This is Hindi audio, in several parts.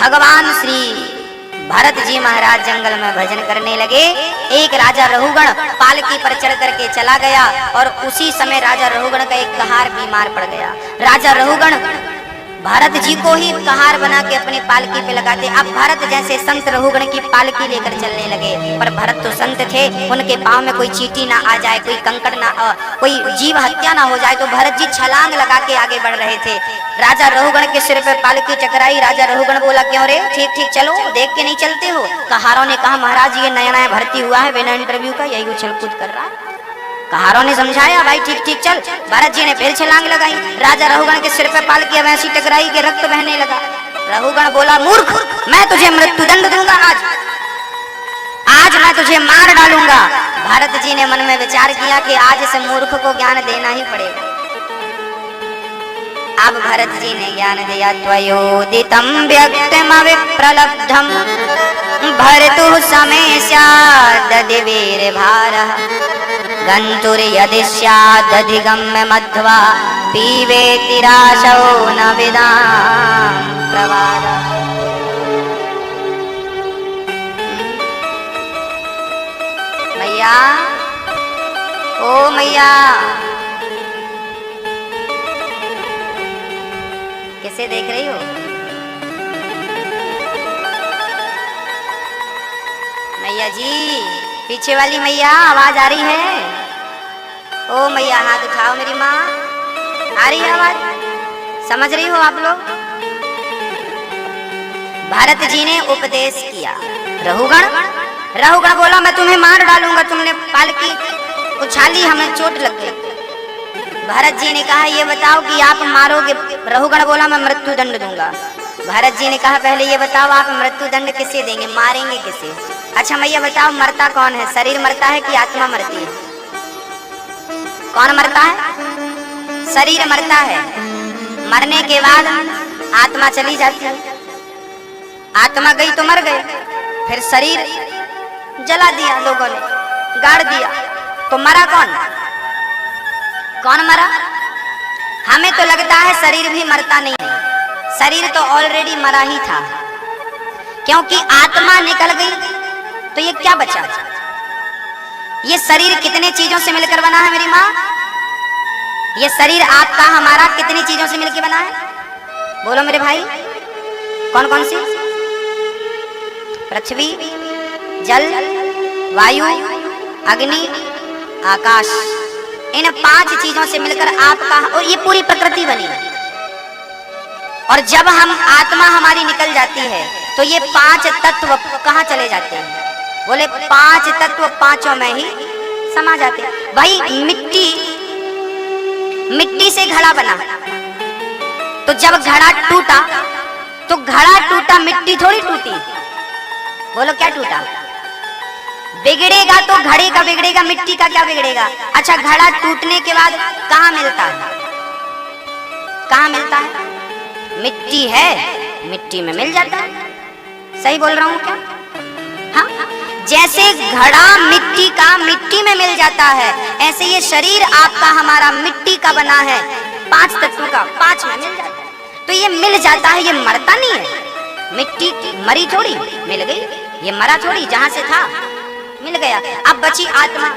भगवान श्री भरत जी महाराज जंगल में भजन करने लगे। एक राजा रहुगण पालकी पर चढ़ करके चला गया और उसी समय राजा रहुगण का एक कहार बीमार पड़ गया। राजा रहुगण भरत जी को ही कहार बना के अपनी पालकी पे लगाते। अब भरत जैसे संत रहुगण की पालकी लेकर चलने लगे, पर भरत तो संत थे, उनके पांव में कोई चींटी ना आ जाए, कोई कंकड़ ना कोई जीव हत्या ना हो जाए, तो भरत जी छलांग लगा के आगे बढ़ रहे थे। राजा रहुगण के सिर पे पालकी टकराई। राजा रहुगण बोला, क्यों रे, ठीक ठीक चलो, देख के नहीं चलते हो? कहारों ने कहा, महाराज ये नया नया भर्ती हुआ है, बिना इंटरव्यू का यही उछल कूद कर रहा है। कहारों ने समझाया, भाई ठीक ठीक चल। भरत जी ने फिर छलांग लगाई। राजा रहुगण के सिर पे पालकी वैसी टकराई कि रक्त बहने लगा। रहुगण बोला, मूर्ख, मैं तुझे मृत्यु दंड दूंगा, आज मैं तुझे मार डालूंगा। भरत जी ने मन में विचार किया कि आज से मूर्ख को ज्ञान देना ही पड़ेगा। अब भरत जी ने ज्ञान दिया, त्वयोदितं व्यक्तमविप्रलब्धं भर्तुः समय स्यादधि वीरभारः गन्तुर्यदि स्यादधिगम्य मध्वा पीबेति राशौ न विदां प्रवादः। मैया, ओ मैया, किसे देख रही हो? मैया जी, पीछे वाली मैया, आवाज आ रही है? ओ मैया, हाथ उठाओ मेरी माँ, आ रही है आवाज? समझ रही हो आप लोग? भरत जी ने उपदेश किया। रहुगण बोला, मैं तुम्हें मार डालूंगा, तुमने पालकी उछाली, हमें चोट लग गई। भरत जी ने कहा, ये बताओ कि आप मारोगे? रहुगण बोला, मैं मृत्यु दंड दूंगा। भरत जी ने कहा, पहले ये बताओ आप मृत्यु दंड किसे देंगे, मारेंगे किसे? अच्छा मैया बताओ, मरता कौन है? शरीर मरता है कि आत्मा मरती है? कौन मरता है? शरीर मरता है। मरने के बाद आत्मा चली जाती है। आत्मा गई तो मर गए, फिर शरीर जला दिया लोगों ने, गाड़ दिया, तो मरा कौन? कौन मरा? हमें तो लगता है शरीर भी मरता नहीं है, शरीर तो ऑलरेडी मरा ही था, क्योंकि आत्मा निकल गई तो ये क्या बचा? ये शरीर कितने चीजों से मिलकर बना है मेरी माँ? ये शरीर आपका हमारा कितनी चीजों से मिलकर बना है? बोलो मेरे भाई, कौन कौन सी? पृथ्वी, जल, वायु, अग्नि, आकाश, इन 5 चीजों से मिलकर आपका और ये पूरी प्रकृति बनी है। और जब हम आत्मा हमारी निकल जाती है तो ये 5 तत्व कहाँ चले जाते हैं? बोले 5 तत्व 5 में ही समा जाते हैं। भाई मिट्टी से घड़ा बना, तो जब घड़ा टूटा तो घड़ा टूटा, मिट्टी थोड़ी टूटी। बोलो क्या टूटा? बिगड़ेगा तो घड़े का बिगड़ेगा, मिट्टी का क्या बिगड़ेगा? अच्छा, घड़ा टूटने के बाद कहाँ मिलता है? कहाँ मिलता है? मिट्टी है, मिट्टी में मिल जाता है। सही बोल रहा हूँ क्या? हाँ, जैसे घड़ा मिट्टी का मिट्टी में मिल जाता है, ऐसे ये शरीर आपका हमारा मिट्टी का बना है, 5 तत्वों का, 5 में मिल जाता है। तो ये मिल जाता है, ये मरता नहीं है। मिट्टी मरी थोड़ी, मिल गई, ये मरा थोड़ी, जहां से था मिल गया। अब बची आत्मा,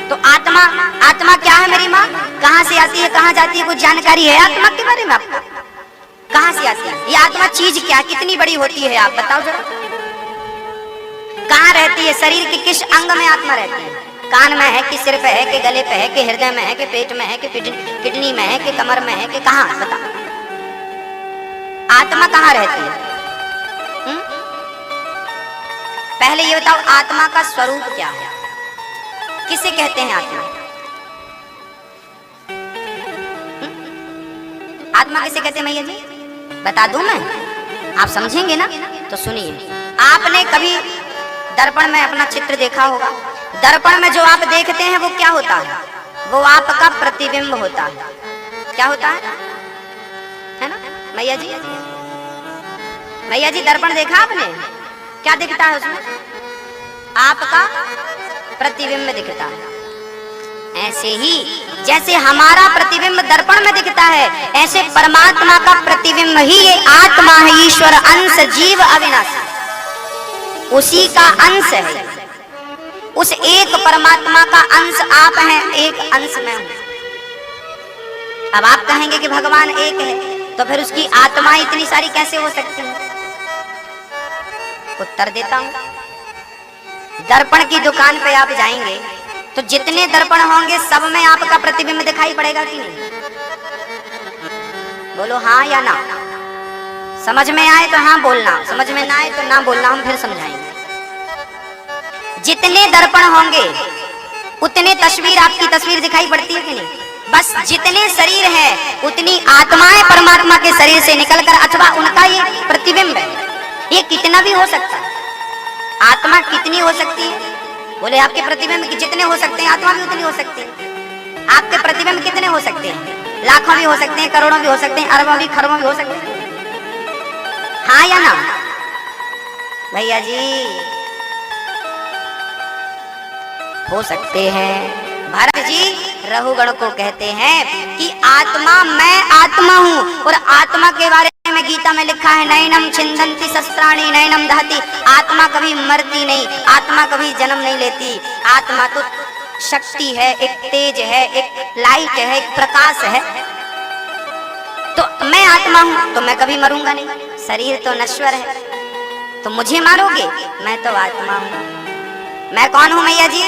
तो आत्मा क्या है मेरी माँ? कहाँ से आती है, कहाँ जाती है? कुछ जानकारी है आत्मा के बारे में आपको? कहाँ से आती है ये आत्मा? चीज क्या, कितनी बड़ी होती है, आप बताओ जरा। कहाँ रहती है? शरीर के किस अंग में आत्मा रहती है? कान में है कि सिर पे है कि गले पे है कि हृदय में है कि पेट में है कि किडनी में है कि कमर में है कि कहाँ? बताओ, आत्मा कहाँ रहती है? पहले ये बताओ, आत्मा का स्वरूप क्या है? किसे कहते हैं आत्मा? आत्मा किसे कहते हैं मैया जी? बता दूं मैं? आप समझेंगे ना, तो सुनिए। आपने कभी दर्पण में अपना चित्र देखा होगा। दर्पण में जो आप देखते हैं वो क्या होता है? वो आपका प्रतिबिंब होता है। क्या होता है ना मैया जी? मैया जी, दर्पण देखा आपने? क्या दिखता है उसमें? आपका प्रतिबिंब दिखता है। ऐसे ही जैसे हमारा प्रतिबिंब दर्पण में दिखता है, ऐसे परमात्मा का प्रतिबिंब ही ये आत्मा है, ईश्वर अंश जीव अविनाशी, उसी का अंश है। उस एक परमात्मा का अंश आप हैं, एक अंश मैं हूं। अब आप कहेंगे कि भगवान एक है, तो फिर उसकी आत्मा इतनी सारी कैसे हो सकती है? उत्तर देता हूं। दर्पण की दुकान पे आप जाएंगे तो जितने दर्पण होंगे सब में आपका प्रतिबिंब दिखाई पड़ेगा कि नहीं? बोलो हाँ या ना। समझ में आए तो हाँ बोलना, समझ में ना आए तो ना बोलना, हम फिर समझाएंगे। जितने दर्पण होंगे उतने तस्वीर, आपकी तस्वीर दिखाई पड़ती है कि नहीं? बस जितने शरीर है उतनी आत्माएं परमात्मा के शरीर से निकलकर अथवा उनका ये प्रतिबिंब है, ये कितना भी हो सकता है। आत्मा कितनी हो सकती है? बोले आपके प्रतिबिंब जितने हो सकते हैं आत्मा भी उतनी हो सकती है। आपके प्रतिबिंब कितने हो सकते हैं? लाखों भी हो सकते हैं, करोड़ों भी हो सकते हैं, अरबों भी, खरबों भी हो सकते हैं। हाँ या ना भैया जी? हो सकते हैं। भरत जी रहुगण को कहते हैं कि आत्मा, मैं आत्मा हूं, और आत्मा के बारे में गीता में लिखा है नैनम छिंदन्ति शस्त्राणि नैनम दहति। आत्मा कभी मरती नहीं, आत्मा कभी जन्म नहीं लेती। आत्मा तो शक्ति है, एक तेज है, एक लाइट है, एक प्रकाश है। तो मैं आत्मा हूं तो मैं कभी मरूंगा नहीं। शरीर तो नश्वर है, तो मुझे मारोगे? मैं तो आत्मा हूं। मैं कौन हूं मैया जी?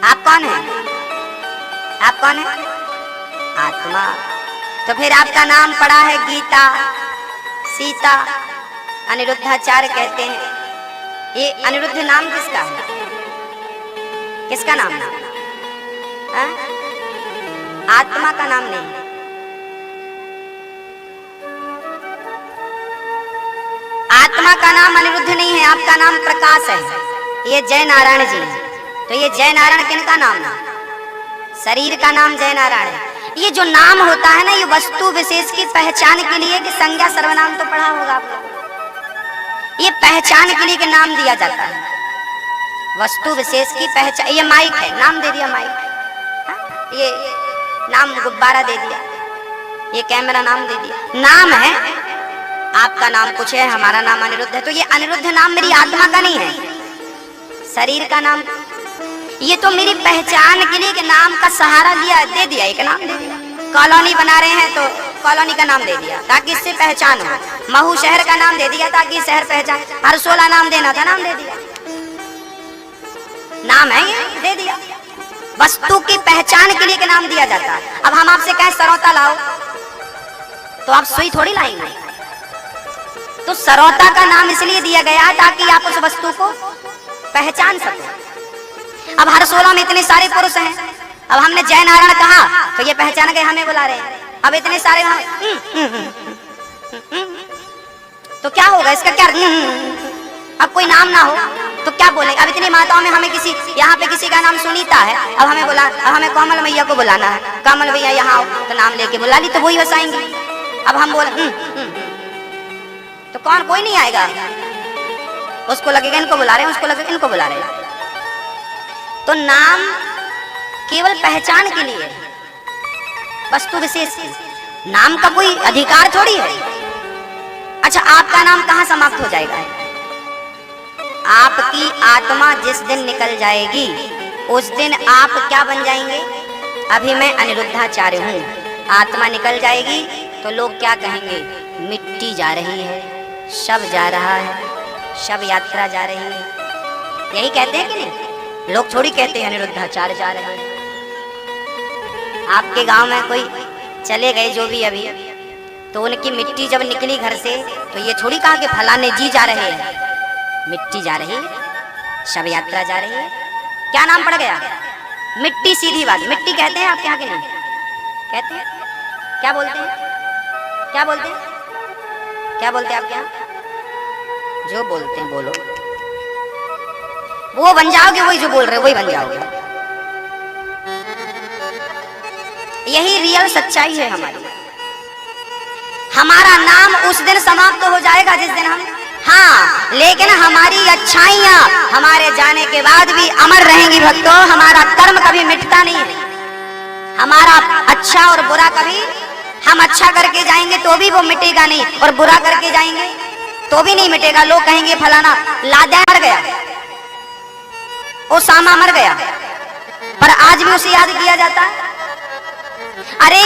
आप कौन है? आप कौन है? आत्मा। तो फिर आपका नाम पड़ा है गीता, सीता, अनिरुद्धाचार्य कहते हैं। ये अनिरुद्ध नाम किसका है? किसका नाम है? आत्मा का नाम नहीं। आत्मा का नाम अनिरुद्ध नहीं है, आपका नाम प्रकाश है। ये जय नारायण जी है। तो ये जय नारायण किनका नाम है? शरीर का नाम जय नारायण है। ये जो नाम होता है ना, ये वस्तु विशेष की पहचान के लिए, कि संज्ञा सर्वनाम तो पढ़ा होगा आप लोग। ये पहचान के लिए के नाम दिया जाता है, वस्तु विशेष की पहचान। ये माइक है, नाम दे दिया माइक। ये नाम गुब्बारा दे दिया, ये कैमरा नाम दे दिया। नाम है, आपका नाम कुछ है, हमारा नाम अनिरुद्ध है। तो ये अनिरुद्ध नाम मेरी आत्मा का नहीं है, शरीर का नाम। ये तो मेरी पहचान के लिए के नाम का सहारा लिया, दे दिया, एक नाम दे दिया। कॉलोनी बना रहे हैं तो कॉलोनी का नाम दे दिया ताकि इससे पहचान हो। महू शहर का नाम दे दिया ताकि शहर पहचान। हरसोला नाम देना था, नाम दे दिया। नाम है ये, दे दिया। वस्तु की पहचान के लिए के नाम दिया जाता है। अब हम आपसे कहें सरौता लाओ, तो आप सुई थोड़ी लाएंगे। तो सरौता का नाम इसलिए दिया गया ताकि आप उस वस्तु को पहचान सको। अब हरसोला में इतने सारे पुरुष हैं, अब हमने जय नारायण कहा तो ये पहचान गए, हमें बुला रहे हैं। अब इतने सारे तो क्या होगा इसका? क्या अब कोई नाम ना हो तो क्या बोलेंगे? अब इतनी माताओं में हमें किसी, यहाँ पे किसी का नाम सुनीता है, अब हमें बुला, अब हमें कोमल मैया को बुलाना है, कोमल भैया यहाँ आओ, तो नाम लेके बुला ली, तो वही बसाएंगे। अब हम बोले तो कौन? कोई नहीं आएगा। उसको लगेगा इनको बुला रहे हैं, उसको लगेगा इनको बुला रहे हैं। तो नाम केवल पहचान के लिए, वस्तु विशेष की। नाम का कोई अधिकार थोड़ी है। अच्छा, आपका नाम कहाँ समाप्त हो जाएगा? आपकी आत्मा जिस दिन निकल जाएगी उस दिन आप क्या बन जाएंगे? अभी मैं अनिरुद्धाचार्य हूँ, आत्मा निकल जाएगी तो लोग क्या कहेंगे? मिट्टी जा रही है, शव जा रहा है, शव यात्रा जा रही है। यही कहते हैं कि नहीं? लोग थोड़ी कहते हैं अनिरुद्धाचार्य जा रहे हैं। आपके गांव में कोई चले गए जो भी अभी, तो उनकी मिट्टी जब निकली घर से तो ये थोड़ी कहा कि फलाने जी जा रहे हैं। मिट्टी जा रही है, शव यात्रा जा रही है। क्या नाम पड़ गया? मिट्टी। सीधी बात। मिट्टी कहते हैं आपके यहाँ के? नहीं कहते हैं। क्या बोलते हैं? क्या बोलते हैं? क्या बोलते हैं आपके यहाँ? जो बोलते हैं बोलो, वो बन जाओगे, वही जो बोल रहे हो वही बन जाओगे। यही रियल सच्चाई है हमारी। हमारा नाम उस दिन समाप्त हो जाएगा जिस दिन हम, हाँ, लेकिन हमारी अच्छाइयाँ हमारे जाने के बाद भी अमर रहेंगी भक्तों। हमारा कर्म कभी मिट मिटता नहीं है। हमारा अच्छा और बुरा कभी, हम अच्छा करके जाएंगे तो भी वो मिटेगा नहीं, और बुरा करके जाएंगे तो भी नहीं मिटेगा। लोग कहेंगे फलाना लादा मर गया, ओसामा मर गया, पर आज भी उसे याद किया जाता है। अरे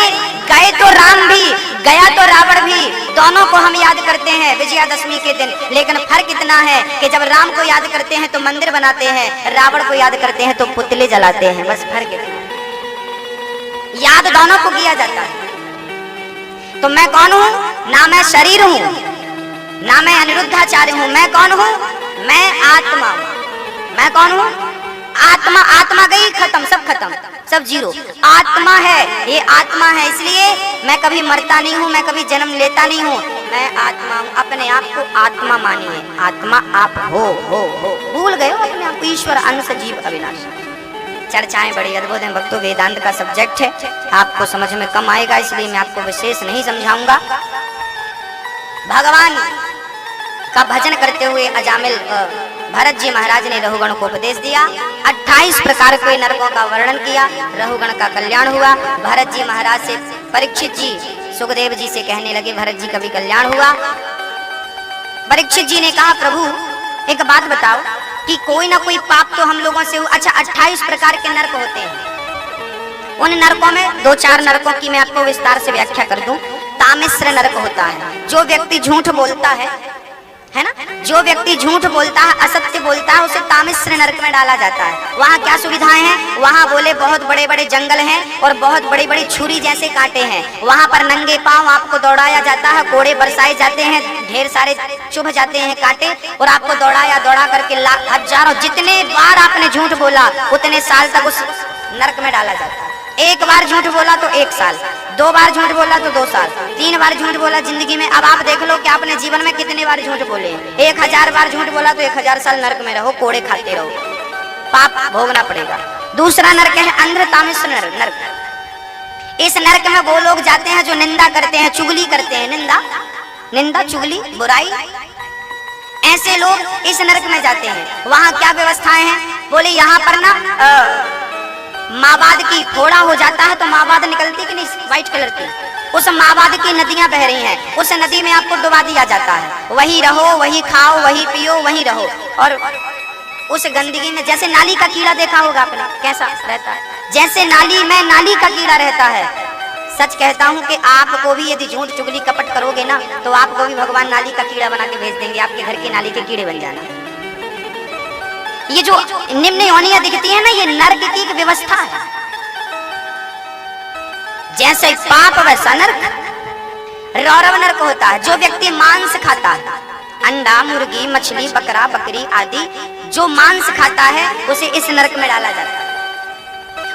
गए तो राम भी, गया तो रावण भी, दोनों को हम याद करते हैं विजयादशमी के दिन। लेकिन फर्क इतना है कि जब राम को याद करते हैं तो मंदिर बनाते हैं, रावण को याद करते हैं तो पुतले जलाते हैं। बस फर्क इतना है, याद दोनों को किया जाता है। तो मैं कौन हूं? ना मैं शरीर हूं, ना मैं अनिरुद्धाचार्य हूं। मैं कौन हूं? मैं आत्मा हूं। मैं कौन हूं? आत्मा। आत्मा गई, खत्म, सब खत्म, सब जीरो। आत्मा है, ये आत्मा है, इसलिए मैं कभी मरता नहीं हूं, मैं कभी जन्म लेता नहीं हूं। मैं आत्मा हूं। अपने आप को आत्मा मानिए। आत्मा आप हो। भूल गए हो अपने आप को। ईश्वर अंश जीव अविनाशी। चर्चाएं बड़ी अद्भुत हैं। भक्तों, वेदांत का सब्जेक्ट है, आपको समझ में कम आएगा, इसलिए मैं आपको विशेष नहीं समझाऊंगा। भगवान का भजन करते हुए अजामिल भरत जी महाराज ने रहुगण को उपदेश दिया। 28 प्रकार के नरकों का वर्णन किया। रहुगण का कल्याण हुआ। भरत जी महाराज से परीक्षित जी सुखदेव जी से कहने लगे, भरत जी का भी कल्याण हुआ। परीक्षित जी ने कहा, प्रभु एक बात बताओ कि कोई ना कोई पाप तो हम लोगों से हुआ। अच्छा, 28 प्रकार के नरक होते हैं। उन नरकों में 2-4 नरकों की मैं आपको विस्तार से व्याख्या कर दूं। तामिश्र नरक होता है, जो व्यक्ति झूठ बोलता है ना, जो व्यक्ति झूठ बोलता है, असत्य बोलता है, उसे तामिश्र नरक में डाला जाता है। वहाँ क्या सुविधाएं हैं? वहाँ बोले बहुत बड़े बड़े जंगल हैं और बहुत बड़ी बड़ी छुरी जैसे कांटे हैं। वहाँ पर नंगे पांव आपको दौड़ाया जाता है, कोड़े बरसाए जाते हैं, ढेर सारे चुभ जाते हैं कांटे, और आपको दौड़ा करके हजारों, जितने बार आपने झूठ बोला उतने साल तक उस नरक में डाला जाता है। एक बार झूठ बोला तो 1 साल, 2 बार झूठ बोला तो 2 साल, 3 बार झूठ बोला जिंदगी में। अब आप देख लो कि आपने जीवन में कितने बार झूठ बोले। 1000 बार झूठ बोला तो 1000 साल नरक में रहो, कोड़े खाते रहो, पाप भोगना पड़ेगा। दूसरा नरक है अंध्र तामिश्र नरक। इस नरक में वो लोग जाते हैं जो निंदा करते हैं, चुगली करते हैं। निंदा, चुगली, बुराई, ऐसे लोग इस नरक में जाते हैं। वहाँ क्या व्यवस्थाएं हैं? बोले यहाँ पर ना मावाद की फोड़ा हो जाता है तो मावाद निकलती कि नहीं, व्हाइट कलर की, उस मावाद की नदियां बह रही हैं, उस नदी में आपको डुबा दिया जाता है। वही रहो, वही खाओ, वही पियो, वही रहो। और उस गंदगी में, जैसे नाली का कीड़ा देखा होगा आपने कैसा रहता है, जैसे नाली में नाली का कीड़ा रहता है। सच कहता हूँ कि आपको भी यदि झूठ चुगली कपट करोगे ना तो आपको भी भगवान नाली का कीड़ा बना के भेज देंगे, आपके घर की नाली के कीड़े बन जाना। ये जो निम्न योनियां दिखती है ना, ये नरक की एक व्यवस्था है। जैसे पाप वैसा नरक। रौरव नरक होता है, जो व्यक्ति मांस खाता है, अंडा, मुर्गी, मछली, बकरा, बकरी आदि जो मांस खाता है उसे इस नरक में डाला जाता है।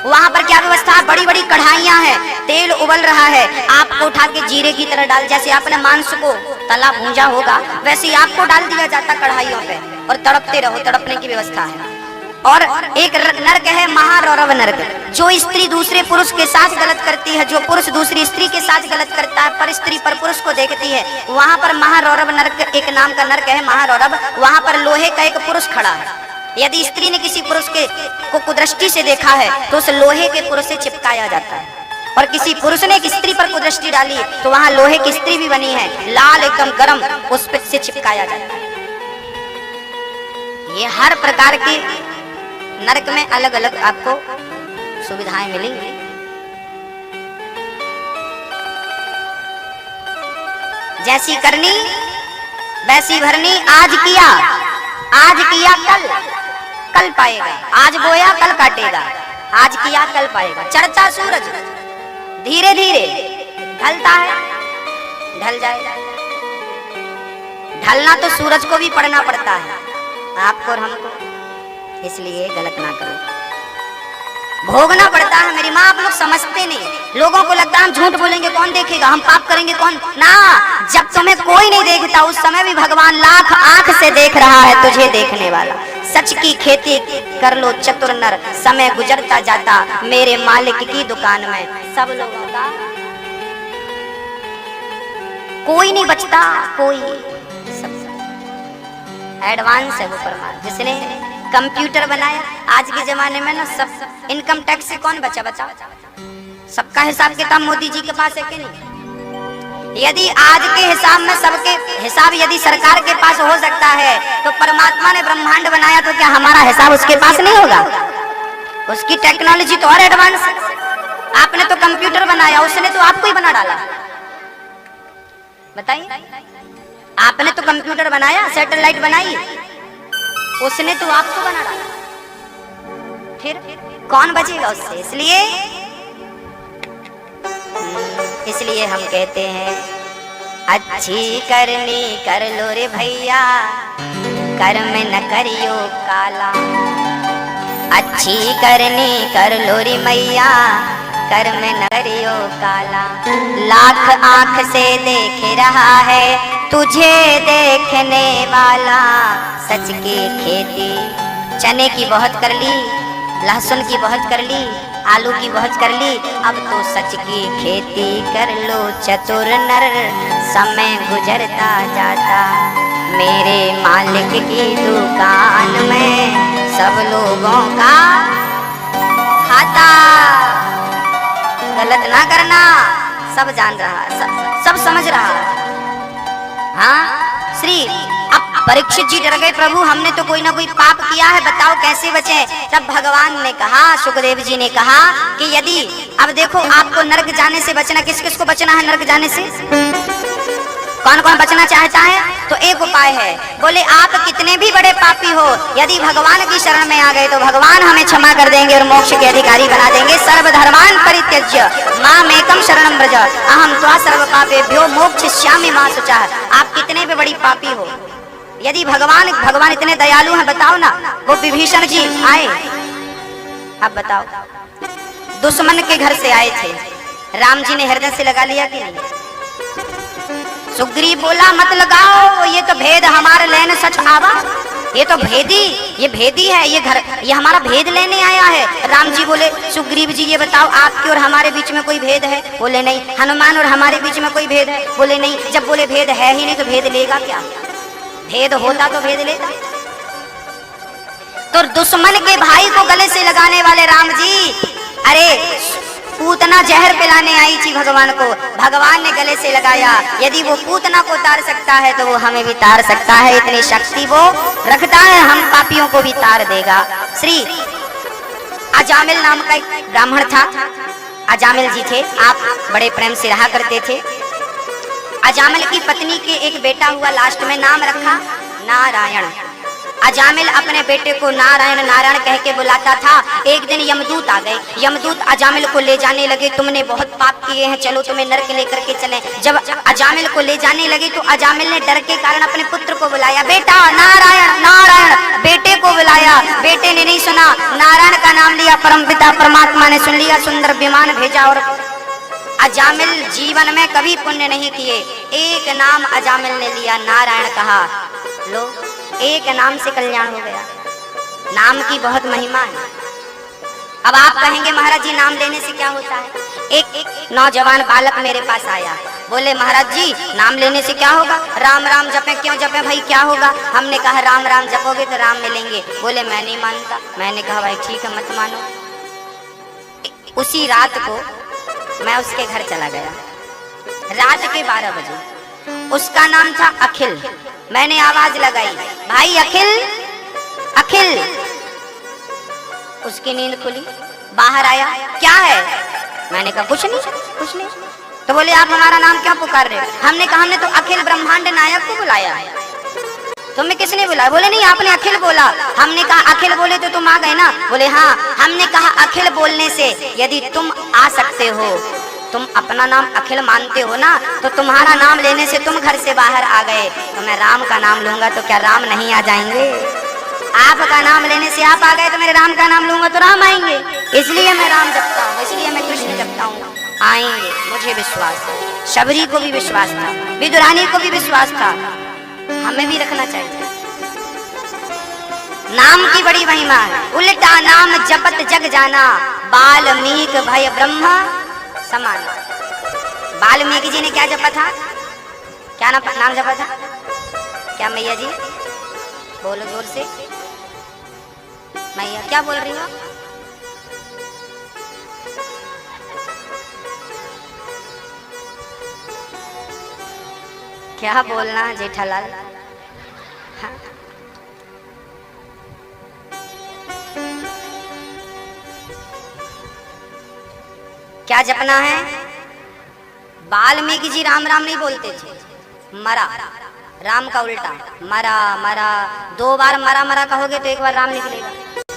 वहां पर क्या व्यवस्था है? बड़ी बड़ी कढ़ाइयां हैं, तेल उबल रहा है, आपको उठा के जीरे की तरह डाल, जैसे आपने मांस को तला भूंजा होगा वैसे ही आपको डाल दिया जाता कढ़ाइयों पे, और तड़पते रहो, तड़पने की व्यवस्था है। और एक नरक है महारौरव नरक, जो स्त्री दूसरे पुरुष के साथ गलत करती है, जो पुरुष दूसरी स्त्री के साथ गलत करता है, पर स्त्री पर पुरुष को देखती है, वहां पर महारौरव नरक एक नाम का नरक है, महारौरव। वहां पर लोहे का एक पुरुष खड़ा है। यदि स्त्री ने किसी पुरुष को कुदृष्टि से देखा है तो उस लोहे के पुरुष से चिपकाया जाता है, और किसी पुरुष ने एक स्त्री पर कुदृष्टि डाली तो वहां लोहे की स्त्री भी बनी है, लाल एकदम गरम, उस पर से चिपकाया जाता है। ये हर प्रकार के नरक में अलग अलग आपको सुविधाएं मिलेंगी। जैसी करनी वैसी भरनी। आज किया कल पाएगा। आज बोया कल काटेगा, आज किया कल पाएगा। चढ़ता सूरज धीरे धीरे ढलता है, ढल जाएगा। ढलना तो सूरज को भी पड़ना पड़ता है, आपको और हमको, इसलिए गलत ना करो। भोगना पड़ता है। मेरी माँ, आप लोग समझते नहीं। लोगों को लगता है हम झूठ बोलेंगे कौन देखेगा, हम पाप करेंगे कौन ना। जब तुम्हें कोई नहीं देखता उस समय भी भगवान लाख आंख से देख रहा है तुझे देखने वाला। सच की खेती कर लो चतुर नर, समय गुजरता जाता मेरे मालिक की दुकान में। सब लोगों का कोई नहीं बचता, कोई सब एडवांस है वो परमात्मा। जिसने कंप्यूटर बनाया। आज के जमाने में ना सब इनकम टैक्स से कौन बचा, बताओ? सबका हिसाब किताब मोदी जी के पास है कि नहीं? यदि आज के हिसाब में सबके हिसाब यदि सरकार के पास हो सकता है तो परमात्मा ने ब्रह्मांड बनाया तो क्या हमारा हिसाब उसके पास नहीं होगा? उसकी टेक्नोलॉजी तो और एडवांस। आपने तो कंप्यूटर बनाया, उसने तो आपको ही बना डाला। बताइए, आपने तो कंप्यूटर बनाया, सैटेलाइट बनाई, उसने तो आपको बना डाला। फिर कौन बचेगा उससे? इसलिए हम कहते हैं अच्छी करनी कर लो रे भैया, कर्म न करियो काला। अच्छी करनी कर लो रे मैया, कर्म न करियो काला। लाख आंख से देख रहा है तुझे देखने वाला। सच की खेती चने की बहुत कर ली, लहसुन की बहुत कर ली, आलू की बहुत कर ली, अब तो सच की खेती कर लो चतुर नर। समय गुजरता जाता मेरे मालिक की दुकान में, सब लोगों का खाता। गलत ना करना, सब जान रहा, सब समझ रहा। हाँ श्री, अब परीक्षित जी डर गए, प्रभु हमने तो कोई ना कोई पाप किया है, बताओ कैसे बचे? तब भगवान ने कहा, सुखदेव जी ने कहा कि यदि अब देखो आपको नरक जाने से बचना, किस किस को बचना है नरक जाने से? कौन कौन बचना चाहता है? तो एक उपाय है, बोले आप कितने भी बड़े पापी हो, यदि भगवान की शरण में आ गए तो भगवान हमें क्षमा कर देंगे और मोक्ष के अधिकारी बना देंगे। सर्वधर्मान् परित्यज्य मामेकं शरणं व्रज अहं त्वा सर्व पापेभ्यो मोक्षयिष्यामि मा शुचः। आप कितने भी बड़ी पापी हो, यदि भगवान इतने दयालु हैं, बताओ ना। वो विभीषण जी आए, अब बताओ, दुश्मन के घर से आए थे, राम जी ने हृदय से लगा लिया कि नहीं? सुग्रीव बोला मत लगाओ, ये तो भेद हमारे लेने सच आवा, ये तो ये भेदी है, ये घर, ये हमारा भेद लेने आया है। राम जी बोले सुग्रीव जी ये बताओ आपके और हमारे बीच में कोई भेद है? बोले नहीं। हनुमान और हमारे बीच में कोई भेद है? बोले नहीं। जब बोले भेद है ही नहीं तो भेद लेगा क्या? भेद होता तो भेद लेता। तो दुश्मन के भाई को गले से लगाने वाले राम जी, अरे पूतना जहर पिलाने आई थी भगवान को, भगवान ने गले से लगाया। यदि वो पूतना को तार सकता है तो वो हमें भी तार सकता है, इतनी शक्ति वो रखता है, हम पापियों को भी तार देगा। श्री अजामिल नाम का एक ब्राह्मण था, अजामिल जी थे, आप बड़े प्रेम से रहा करते थे। अजामिल की पत्नी के एक बेटा हुआ, लास्ट में नाम रखा नारायण। अजामिल अपने बेटे को नारायण नारायण कह के बुलाता था। एक दिन यमदूत आ गए, यमदूत अजामिल को ले जाने लगे, तुमने बहुत पाप किए हैं, चलो तुम्हें नरक लेकर के चले। जब अजामिल को ले जाने लगे तो अजामिल ने डर के कारण अपने पुत्र को बुलाया, बेटा नारायण नारायण, बेटे को बुलाया, बेटे ने नहीं सुना, नारायण का नाम लिया, परमपिता परमात्मा ने सुन लिया, सुंदर विमान भेजा। और अजामिल जीवन में कभी पुण्य नहीं किए, एक नाम अजामिल ने लिया, नारायण कहा, लो एक नाम से कल्याण हो गया। नाम की बहुत महिमा है। अब आप कहेंगे महाराज जी नाम लेने से क्या होता है? एक नौजवान बालक मेरे पास आया, बोले महाराज जी नाम लेने से क्या होगा? राम राम जपे। क्यों जपे भाई, क्या होगा? हमने कहा राम राम जपोगे तो राम मिलेंगे। बोले मैं नहीं मानता। मैंने कहा भाई ठीक है मत मानो। उसी रात को मैं उसके घर चला गया, रात के 12 बजे। उसका नाम था अखिल। मैंने आवाज लगाई, भाई अखिल अखिल। उसकी नींद खुली, बाहर आया, क्या है? मैंने कहा कुछ नहीं कुछ नहीं। तो बोले आप हमारा नाम क्यों पुकार रहे हो? हमने कहा हमने तो अखिल ब्रह्मांड नायक को बुलाया है। तुम्हें किसने बुलाया? बोले नहीं आपने अखिल बोला। हमने कहा अखिल बोले तो तुम आ गए ना? बोले हाँ। हमने कहा अखिल बोलने से यदि तुम आ सकते हो, तुम अपना नाम अखिल मानते हो ना, तो तुम्हारा नाम लेने से तुम घर से बाहर आ गए, तो मैं राम का नाम लूंगा तो क्या राम नहीं आ जाएंगे? आपका नाम लेने से आप आ गए तो मेरे राम का नाम लूंगा तो राम आएंगे। इसलिए मैं राम जपता हूँ, इसलिए मैं कृष्ण जपता हूँ, आएंगे, मुझे विश्वास है। शबरी को भी विश्वास था, विदुरानी को भी विश्वास था, हमें भी रखना चाहिए। नाम की बड़ी महिमा है। उल्टा नाम जपत जग जाना, वाल्मीकि भय ब्रह्मा समान। वाल्मीकि जी ने क्या जपा था? क्या नाम जपा था? क्या मैया जी बोलो जोर से? मैया क्या बोल रही हो? क्या बोलना जेठालाल? हाँ? क्या जपना है? वाल्मीकि जी राम राम नहीं बोलते थे, मरा, राम का उल्टा, मरा मरा। 2 बार मरा मरा कहोगे तो 1 बार राम निकलेगा।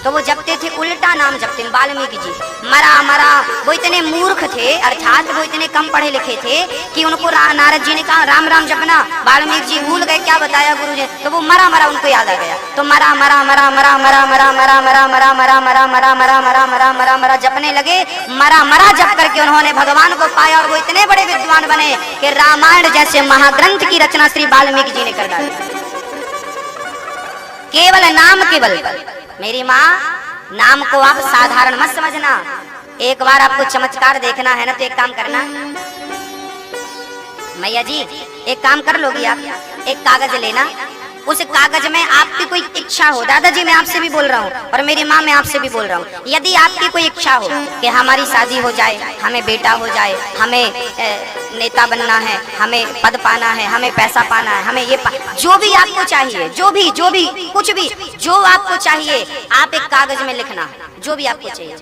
तो वो जपते थे, उल्टा नाम जपते वाल्मीकि जी, मरा मरा। वो इतने मूर्ख थे, अर्थात वो इतने कम पढ़े लिखे थे कि उनको नारद जी ने कहा राम राम जपना, वाल्मीकि जी भूल गए क्या बताया गुरु जी, तो वो मरा मरा उनको याद आ गया। तो मरा मरा मरा मरा मरा मरा मरा मरा मरा मरा मरा मरा मरा मरा मरा मरा मरा जपने लगे। मरा मरा जप करके उन्होंने भगवान को पाया और वो इतने बड़े विद्वान बने कि रामायण जैसे महाग्रंथ की रचना श्री वाल्मीकि जी ने कर डाली, केवल नाम के बल पर। मेरी माँ, नाम को आप साधारण मत समझना। एक बार आपको चमत्कार देखना है ना, तो एक काम करना, मैया जी एक काम कर लोगी आप, एक कागज लेना, उस कागज में आपकी कोई इच्छा हो, दादाजी मैं आपसे भी बोल रहा हूँ और मेरी माँ मैं आपसे भी बोल रहा हूँ, यदि आपकी कोई इच्छा हो कि हमारी शादी हो जाए, हमें बेटा हो जाए, हमें नेता बनना है, हमें पद पाना है, हमें पैसा पाना है, हमें ये जो भी आपको चाहिए, जो भी कुछ भी जो आपको चाहिए, आप एक कागज में लिखना, जो भी आपको चाहिए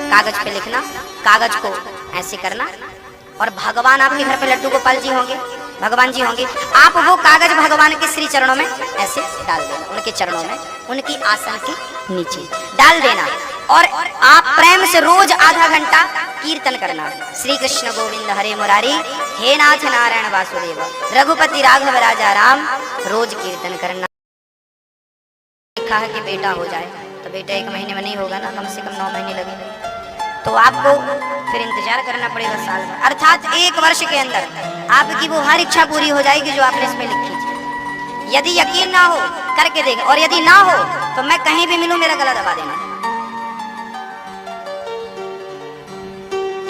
कागज पे लिखना, कागज को ऐसे करना और भगवान आपके घर पे लड्डू गोपाल जी होंगे, भगवान जी होंगे, आप वो कागज भगवान के श्री चरणों में ऐसे डाल देना, उनके चरणों में, उनकी आसन के नीचे डाल देना और आप प्रेम से रोज आधा घंटा कीर्तन करना, श्री कृष्ण गोविंद हरे मुरारी, हे नाथ नारायण वासुदेव, रघुपति राघव राजा राम, रोज कीर्तन करना। लिखा है कि बेटा हो जाए, तो बेटा 1 महीने में नहीं होगा ना, कम से कम 9 महीने लगेंगे, तो आपको फिर इंतजार करना पड़ेगा साल भर, अर्थात 1 वर्ष के अंदर आपकी वो हर इच्छा पूरी हो जाएगी जो आपने इसमें लिखी थी। यदि यकीन ना हो करके देगा, और यदि ना हो तो मैं कहीं भी मिलूं मेरा गला दबा देना।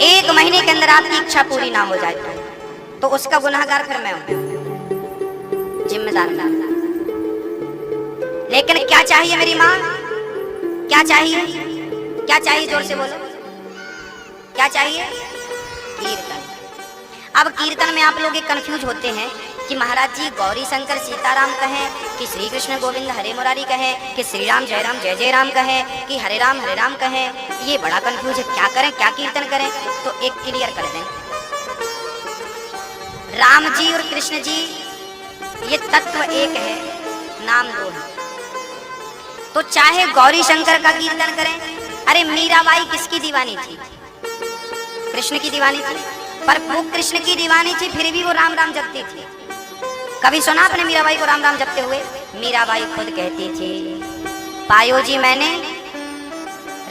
1 महीने के अंदर आपकी इच्छा पूरी ना हो जाए तो उसका गुनहगार फिर मैं हूं, जिम्मेदार ना। लेकिन क्या चाहिए मेरी माँ, क्या चाहिए, क्या चाहिए, जोर से बोलो, क्या चाहिए? कीर्तन। अब कीर्तन में आप लोग कंफ्यूज होते हैं कि महाराज जी गौरी शंकर सीताराम कहें कि श्री कृष्ण गोविंद हरे मुरारी कहें कि श्री राम जय जय राम कहें कि हरे राम कहें, ये बड़ा कंफ्यूज है, क्या करें, क्या कीर्तन करें? तो एक क्लियर कर दें, राम जी और कृष्ण जी ये तत्व एक है, नाम 2 है, तो चाहे गौरी शंकर का कीर्तन करें। अरे मीराबाई किसकी दीवानी थी? कृष्ण की दीवानी थी, पर वो कृष्ण की दीवानी थी फिर भी वो राम राम जपती थी। कभी सुना आपने मीराबाई को राम राम जपते हुए? मीराबाई खुद कहती थी, पायो जी मैंने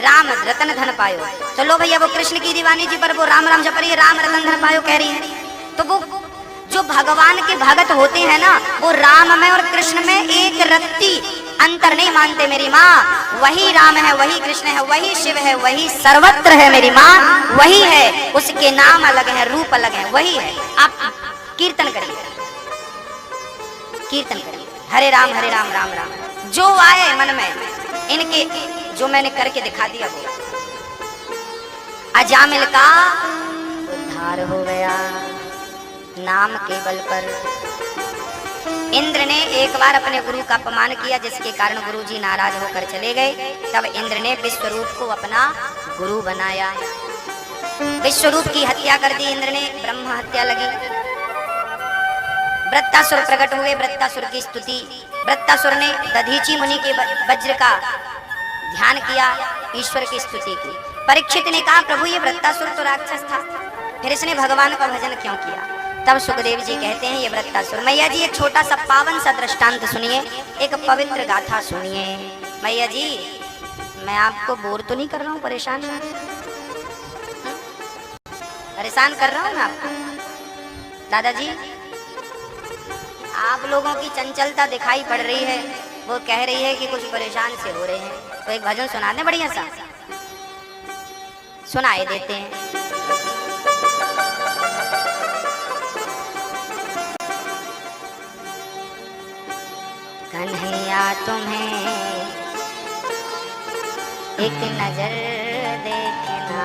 राम रतन धन पायो। तो लो भैया, वो कृष्ण की दीवानी थी पर वो राम राम जप रही है, राम रतन धन पायो कह रही है। तो वो जो भगवान के भगत होते हैं ना, वो राम में और कृष्ण में एक रत्ती अंतर नहीं मानते मेरी माँ। वही राम है, वही कृष्ण है, वही शिव है, वही सर्वत्र है मेरी माँ, वही है, उसके नाम अलग है, रूप अलग है, वही है। आप कीर्तन करिए, कीर्तन करिए, हरे राम राम राम, जो आए मन में, इनके जो मैंने करके दिखा दिया वो अजामिल का उद्धार हो गया नाम के बल पर। इंद्र ने एक बार अपने गुरु का अपमान किया, जिसके कारण गुरु जी नाराज होकर चले गए। तब इंद्र ने विश्वरूप को अपना गुरु बनाया, विश्वरूप की हत्या कर दी इंद्र ने, ब्रह्म हत्या लगी। वृत्तासुर प्रकट हुए, वृत्तासुर की स्तुति, वृत्तासुर ने दधीची मुनि के वज्र का ध्यान किया, ईश्वर की स्तुति की। परीक्षित ने कहा प्रभु ये वृत्तासुर तो राक्षस था, फिर इसने भगवान का भजन क्यों किया? तब सुखदेव जी कहते हैं ये वृत्तासुर। मैया जी एक छोटा सा पावन सा दृष्टांत सुनिए, एक पवित्र गाथा सुनिए। मैया जी मैं आपको बोर तो नहीं कर रहा हूँ, परेशान परेशान कर रहा हूँ मैं आपको? दादाजी आप लोगों की चंचलता दिखाई पड़ रही है, वो कह रही है कि कुछ परेशान से हो रहे हैं, तो एक भजन सुना दे बढ़िया सा, सुनाए देते हैं। कन्हैया तुम्हें एक नजर देखना।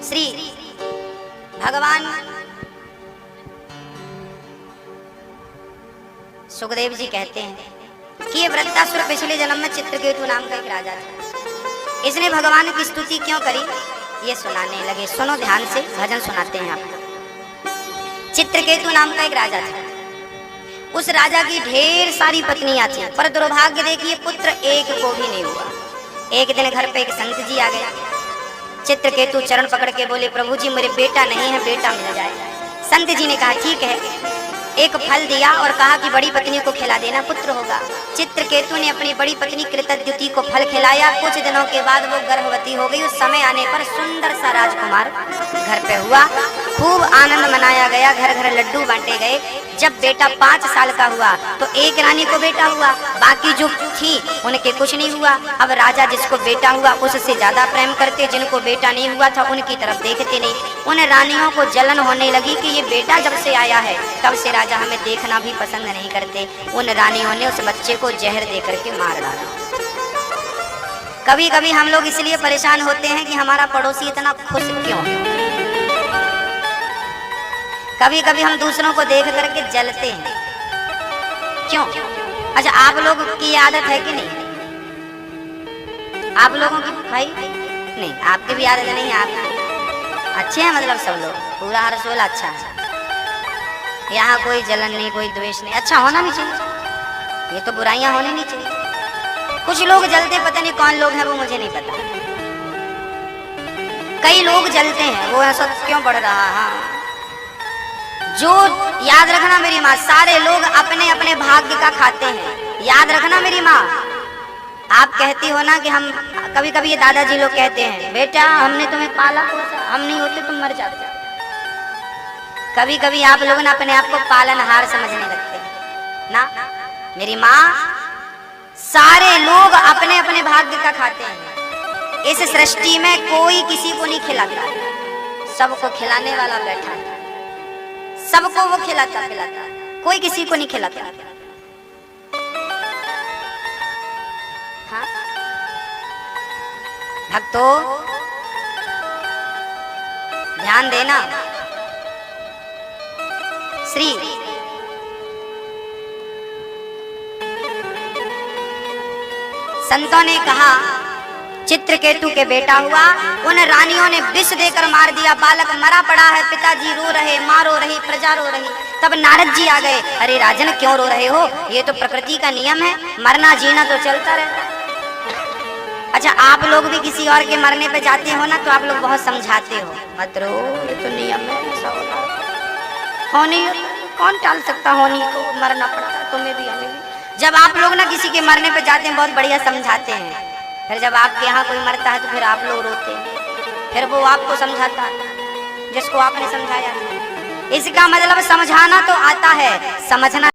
श्री भगवान सुखदेव जी कहते हैं कि ये वृत्तासुर पिछले जन्म में चित्रकेतु नाम का एक राजा था। इसने भगवान की स्तुति क्यों करी ये सुनाने लगे। सुनो ध्यान से, भजन सुनाते हैं आपको। चित्रकेतु नाम का एक राजा था। उस राजा की ढेर सारी पत्नियां थी, पर दुर्भाग्य देखिए पुत्र एक को भी नहीं हुआ। एक दिन घर पे एक संत जी आ गया। चित्रकेतु चरण पकड़ के बोले, प्रभु जी मेरे बेटा नहीं है, बेटा मिल जाए। संत जी ने कहा ठीक है। एक फल दिया और कहा कि बड़ी पत्नी को खिला देना, पुत्र होगा। चित्रकेतु ने अपनी बड़ी पत्नी कृतद्युति को फल खिलाया। कुछ दिनों के बाद वो गर्भवती हो गई। उस समय आने पर सुंदर सा राजकुमार घर पे हुआ। खूब आनंद मनाया गया, घर घर लड्डू बांटे गए। जब बेटा 5 साल का हुआ तो एक रानी को बेटा हुआ, बाकी जो थी उनके कुछ नहीं हुआ। अब राजा जिसको बेटा हुआ उससे ज्यादा प्रेम करते, जिनको बेटा नहीं हुआ था उनकी तरफ देखते नहीं। उन रानियों को जलन होने लगी कि ये बेटा जब से आया है तब से राजा हमें देखना भी पसंद नहीं करते। उन रानियों ने उस बच्चे को जहर दे करके मार डाला। कभी कभी हम लोग इसलिए परेशान होते हैं कि हमारा पड़ोसी इतना खुश क्यों है। कभी कभी हम दूसरों को देख करके जलते हैं, क्यों? अच्छा, आप लोगों की आदत है कि नहीं? आप लोगों की भाई नहीं, आपकी भी आदत नहीं है। आप अच्छे हैं, मतलब सब लोग पूरा हरसोल अच्छा है। यहाँ कोई जलन नहीं, कोई द्वेष नहीं। अच्छा होना नहीं चाहिए, ये तो बुराइयां होनी नहीं चाहिए। कुछ लोग जलते, पता नहीं कौन लोग हैं वो मुझे नहीं पता। कई लोग जलते हैं, वो ऐसा क्यों बढ़ रहा है। जो याद रखना मेरी माँ, सारे लोग अपने अपने भाग्य का खाते हैं। याद रखना मेरी माँ। आप कहती हो ना कि हम कभी कभी ये दादाजी लोग कहते हैं, बेटा हमने तुम्हें पाला पोसा, हम नहीं होते तुम मर जाते। कभी कभी आप लोग ना अपने आप को पालनहार समझने लगते हैं ना। मेरी माँ, सारे लोग अपने अपने भाग्य का खाते हैं। इस सृष्टि में कोई किसी को नहीं खिलाता, सबको खिलाने वाला बैठा है। सबको वो खिलाता पिलाता, कोई किसी को नहीं खिलाता। हाँ भक्तों, ध्यान देना। श्री संतों ने कहा चित्रकेतु के बेटा हुआ, उन रानियों ने विष देकर मार दिया। बालक मरा पड़ा है, पिताजी रो रहे, माँ रो रही, प्रजा रो रही। तब नारद जी आ गए, अरे राजन क्यों रो रहे हो, ये तो प्रकृति का नियम है, मरना जीना तो चलता रहता है। अच्छा, आप लोग भी किसी और के मरने पे जाते हो ना तो आप लोग बहुत समझाते हो, मत रो, ये तो नियम है, ऐसा होता होनी, कौन टाल सकता, होनी को मरना पड़ता, तुम्हें भी हमें भी। जब आप लोग ना किसी के मरने पे जाते हैं बहुत बढ़िया समझाते हैं, फिर जब आपके यहाँ कोई मरता है तो फिर आप लोग रोते हैं, फिर वो आपको समझाता है जिसको आपने समझाया। इसका मतलब समझाना तो आता है, समझना